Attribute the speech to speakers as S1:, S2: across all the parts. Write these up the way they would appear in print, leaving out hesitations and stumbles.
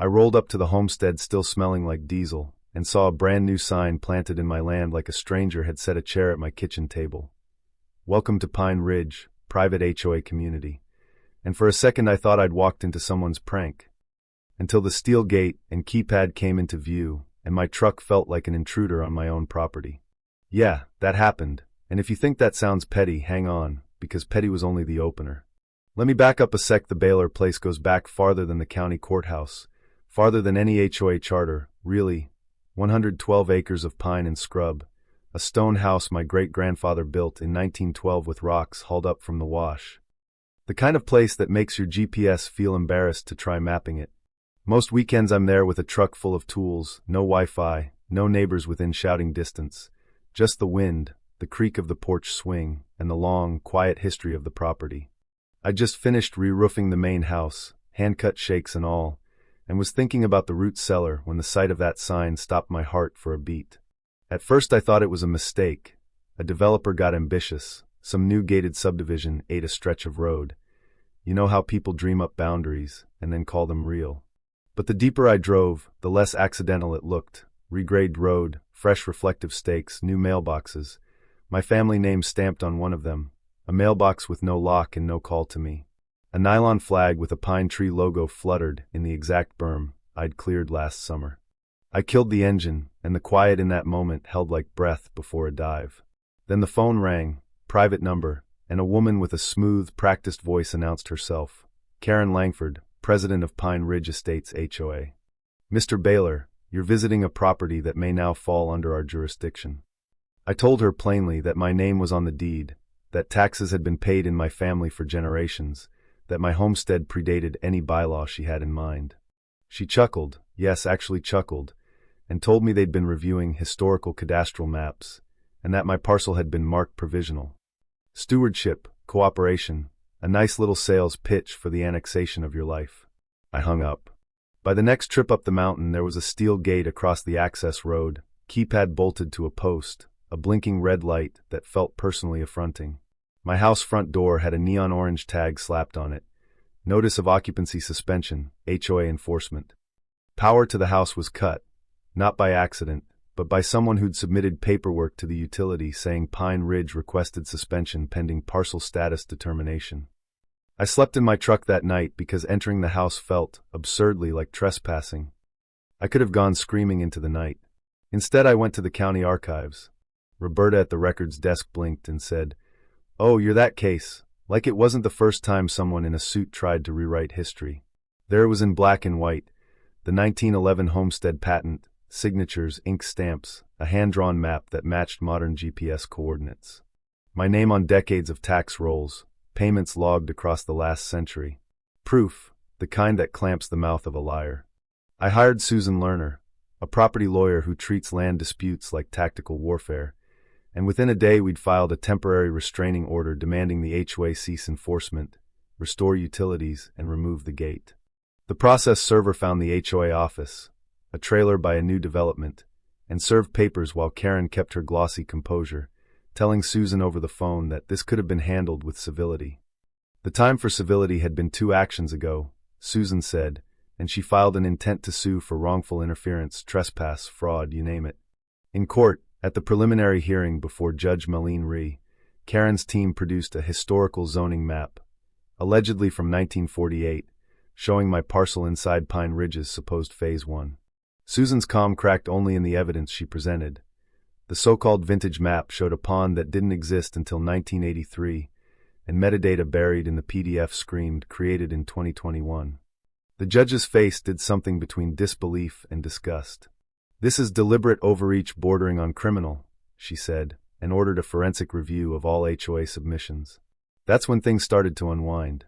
S1: I rolled up to the homestead still smelling like diesel, and saw a brand new sign planted in my land like a stranger had set a chair at my kitchen table. Welcome to Pine Ridge, private HOA community. And for a second I thought I'd walked into someone's prank. Until the steel gate and keypad came into view, and my truck felt like an intruder on my own property. Yeah, that happened, and if you think that sounds petty, hang on, because petty was only the opener. Let me back up a sec. The Baylor place goes back farther than the county courthouse, farther than any HOA charter, really. 112 acres of pine and scrub, a stone house my great-grandfather built in 1912 with rocks hauled up from the wash. The kind of place that makes your GPS feel embarrassed to try mapping it. Most weekends I'm there with a truck full of tools, no Wi-Fi, no neighbors within shouting distance, just the wind, the creak of the porch swing, and the long, quiet history of the property. I'd just finished re-roofing the main house, hand-cut shakes and all, and was thinking about the root cellar when the sight of that sign stopped my heart for a beat. At first I thought it was a mistake. A developer got ambitious. Some new gated subdivision ate a stretch of road. You know how people dream up boundaries and then call them real. But the deeper I drove, the less accidental it looked. Regraded road, fresh reflective stakes, new mailboxes. My family name stamped on one of them. A mailbox with no lock and no call to me. A nylon flag with a pine tree logo fluttered in the exact berm I'd cleared last summer. I killed the engine, and the quiet in that moment held like breath before a dive. Then the phone rang, private number, and a woman with a smooth, practiced voice announced herself. Karen Langford, president of Pine Ridge Estates HOA. Mr. Baylor, you're visiting a property that may now fall under our jurisdiction. I told her plainly that my name was on the deed, that taxes had been paid in my family for generations, that my homestead predated any bylaw she had in mind. She chuckled, yes, actually chuckled, and told me they'd been reviewing historical cadastral maps, and that my parcel had been marked provisional. Stewardship, cooperation, a nice little sales pitch for the annexation of your life. I hung up. By the next trip up the mountain there was a steel gate across the access road, keypad bolted to a post, a blinking red light that felt personally affronting. My house front door had a neon orange tag slapped on it. Notice of occupancy suspension, HOA enforcement. Power to the house was cut, not by accident, but by someone who'd submitted paperwork to the utility saying Pine Ridge requested suspension pending parcel status determination. I slept in my truck that night because entering the house felt, absurdly, like trespassing. I could have gone screaming into the night. Instead I went to the county archives. Roberta at the records desk blinked and said, "Oh, you're that case," like it wasn't the first time someone in a suit tried to rewrite history. There it was in black and white, the 1911 homestead patent, signatures, ink stamps, a hand-drawn map that matched modern GPS coordinates. My name on decades of tax rolls, payments logged across the last century. Proof, the kind that clamps the mouth of a liar. I hired Susan Lerner, a property lawyer who treats land disputes like tactical warfare, and within a day we'd filed a temporary restraining order demanding the HOA cease enforcement, restore utilities, and remove the gate. The process server found the HOA office, a trailer by a new development, and served papers while Karen kept her glossy composure, telling Susan over the phone that this could have been handled with civility. The time for civility had been 2 actions ago, Susan said, and she filed an intent to sue for wrongful interference, trespass, fraud, you name it. In court, at the preliminary hearing before Judge Malene Rhee, Karen's team produced a historical zoning map, allegedly from 1948, showing my parcel inside Pine Ridge's supposed Phase 1. Susan's calm cracked only in the evidence she presented. The so-called vintage map showed a pond that didn't exist until 1983, and metadata buried in the PDF screamed created in 2021. The judge's face did something between disbelief and disgust. "This is deliberate overreach bordering on criminal," she said, and ordered a forensic review of all HOA submissions. That's when things started to unwind.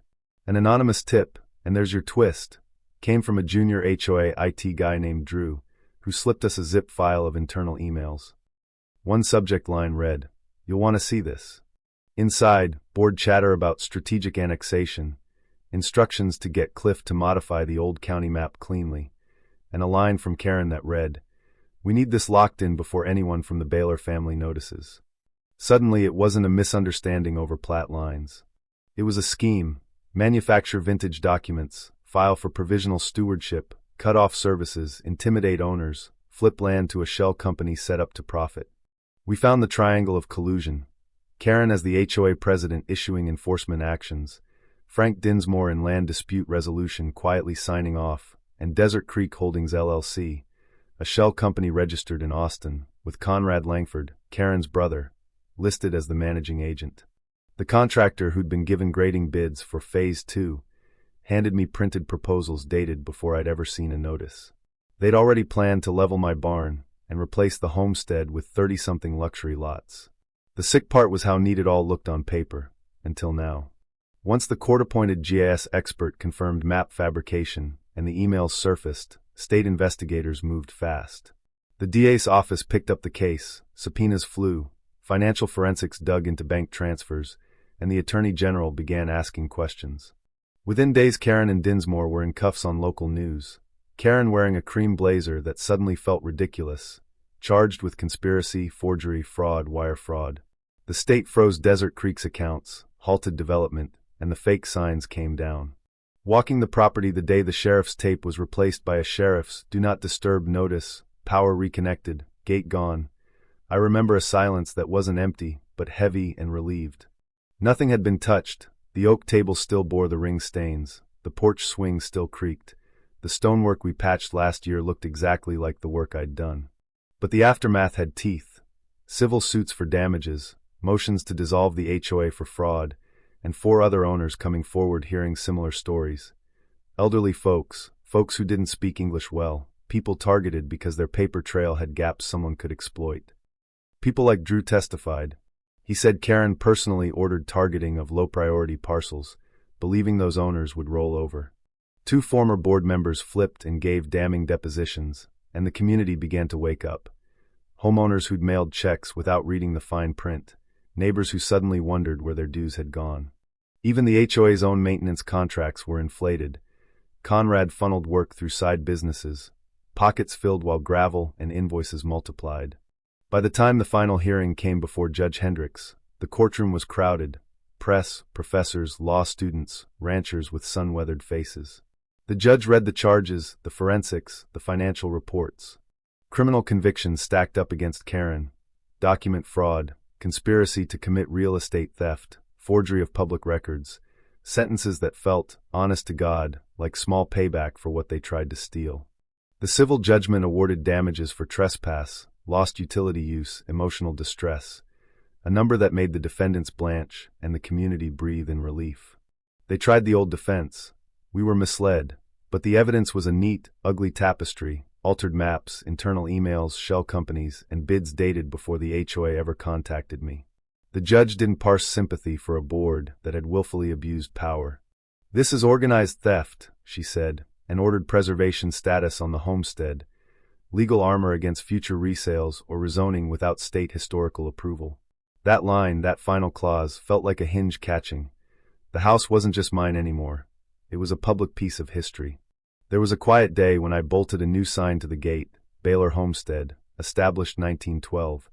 S1: An anonymous tip, and there's your twist, came from a junior HOA IT guy named Drew, who slipped us a zip file of internal emails. One subject line read, "You'll want to see this." Inside, board chatter about strategic annexation, instructions to get Cliff to modify the old county map cleanly, and a line from Karen that read, "We need this locked in before anyone from the Baylor family notices." Suddenly it wasn't a misunderstanding over plat lines. It was a scheme: manufacture vintage documents, file for provisional stewardship, cut off services, intimidate owners, flip land to a shell company set up to profit. We found the triangle of collusion. Karen as the HOA president issuing enforcement actions, Frank Dinsmore in land dispute resolution quietly signing off, and Desert Creek Holdings LLC, a shell company registered in Austin, with Conrad Langford, Karen's brother, listed as the managing agent. The contractor who'd been given grading bids for Phase 2 handed me printed proposals dated before I'd ever seen a notice. They'd already planned to level my barn and replace the homestead with 30-something luxury lots. The sick part was how neat it all looked on paper, until now. Once the court-appointed GIS expert confirmed map fabrication and the emails surfaced, state investigators moved fast. The DA's office picked up the case, subpoenas flew, financial forensics dug into bank transfers, and the Attorney General began asking questions. Within days, Karen and Dinsmore were in cuffs on local news. Karen wearing a cream blazer that suddenly felt ridiculous, charged with conspiracy, forgery, fraud, wire fraud. The state froze Desert Creek's accounts, halted development, and the fake signs came down. Walking the property the day the sheriff's tape was replaced by a sheriff's "Do Not Disturb" notice, power reconnected, gate gone, I remember a silence that wasn't empty, but heavy and relieved. Nothing had been touched. The oak table still bore the ring stains, the porch swing still creaked. The stonework we patched last year looked exactly like the work I'd done. But the aftermath had teeth. Civil suits for damages, motions to dissolve the HOA for fraud, and 4 other owners coming forward hearing similar stories. Elderly folks who didn't speak English well, people targeted because their paper trail had gaps someone could exploit. People like Drew testified. He said Karen personally ordered targeting of low-priority parcels, believing those owners would roll over. 2 former board members flipped and gave damning depositions, and the community began to wake up. Homeowners who'd mailed checks without reading the fine print, neighbors who suddenly wondered where their dues had gone. Even the HOA's own maintenance contracts were inflated. Conrad funneled work through side businesses, pockets filled while gravel and invoices multiplied. By the time the final hearing came before Judge Hendricks, the courtroom was crowded. Press, professors, law students, ranchers with sun-weathered faces. The judge read the charges, the forensics, the financial reports. Criminal convictions stacked up against Karen, document fraud, conspiracy to commit real estate theft, forgery of public records, sentences that felt, honest to God, like small payback for what they tried to steal. The civil judgment awarded damages for trespass, lost utility use, emotional distress, a number that made the defendants blanch and the community breathe in relief. They tried the old defense. We were misled, but the evidence was a neat, ugly tapestry, altered maps, internal emails, shell companies, and bids dated before the HOA ever contacted me. The judge didn't parse sympathy for a board that had willfully abused power. "This is organized theft," she said, and ordered preservation status on the homestead, legal armor against future resales or rezoning without state historical approval. That line, that final clause, felt like a hinge catching. The house wasn't just mine anymore. It was a public piece of history. There was a quiet day when I bolted a new sign to the gate, Baylor Homestead, established 1912,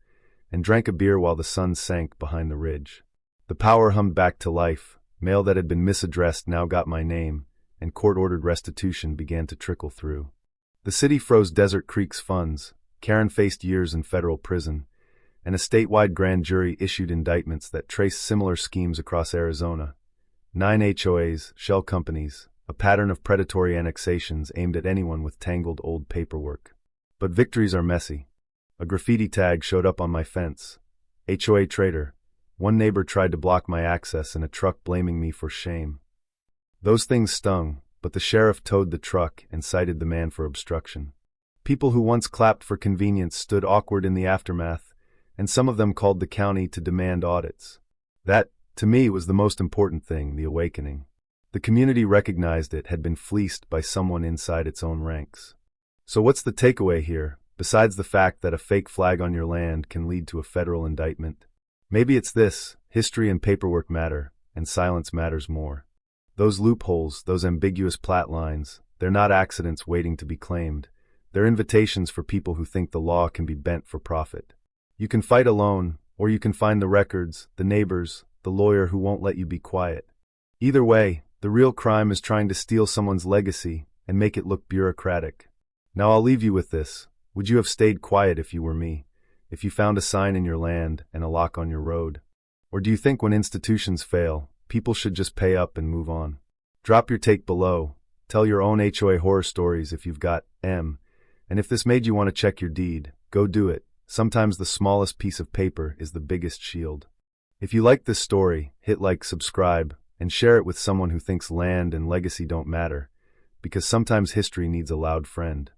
S1: and drank a beer while the sun sank behind the ridge. The power hummed back to life, mail that had been misaddressed now got my name, and court-ordered restitution began to trickle through. The city froze Desert Creek's funds, Karen faced years in federal prison, and a statewide grand jury issued indictments that traced similar schemes across Arizona. 9 HOAs, shell companies, a pattern of predatory annexations aimed at anyone with tangled old paperwork. But victories are messy. A graffiti tag showed up on my fence. HOA traitor. One neighbor tried to block my access in a truck blaming me for shame. Those things stung, but the sheriff towed the truck and cited the man for obstruction. People who once clapped for convenience stood awkward in the aftermath, and some of them called the county to demand audits. That, to me, was the most important thing, the awakening. The community recognized it had been fleeced by someone inside its own ranks. So what's the takeaway here, besides the fact that a fake flag on your land can lead to a federal indictment? Maybe it's this: history and paperwork matter, and silence matters more. Those loopholes, those ambiguous plat lines, they're not accidents waiting to be claimed. They're invitations for people who think the law can be bent for profit. You can fight alone, or you can find the records, the neighbors, the lawyer who won't let you be quiet. Either way, the real crime is trying to steal someone's legacy, and make it look bureaucratic. Now I'll leave you with this. Would you have stayed quiet if you were me? If you found a sign in your land and a lock on your road? Or do you think when institutions fail, people should just pay up and move on? Drop your take below. Tell your own HOA horror stories if you've got M. And if this made you want to check your deed, go do it. Sometimes the smallest piece of paper is the biggest shield. If you like this story, hit like, subscribe, and share it with someone who thinks land and legacy don't matter, because sometimes history needs a loud friend.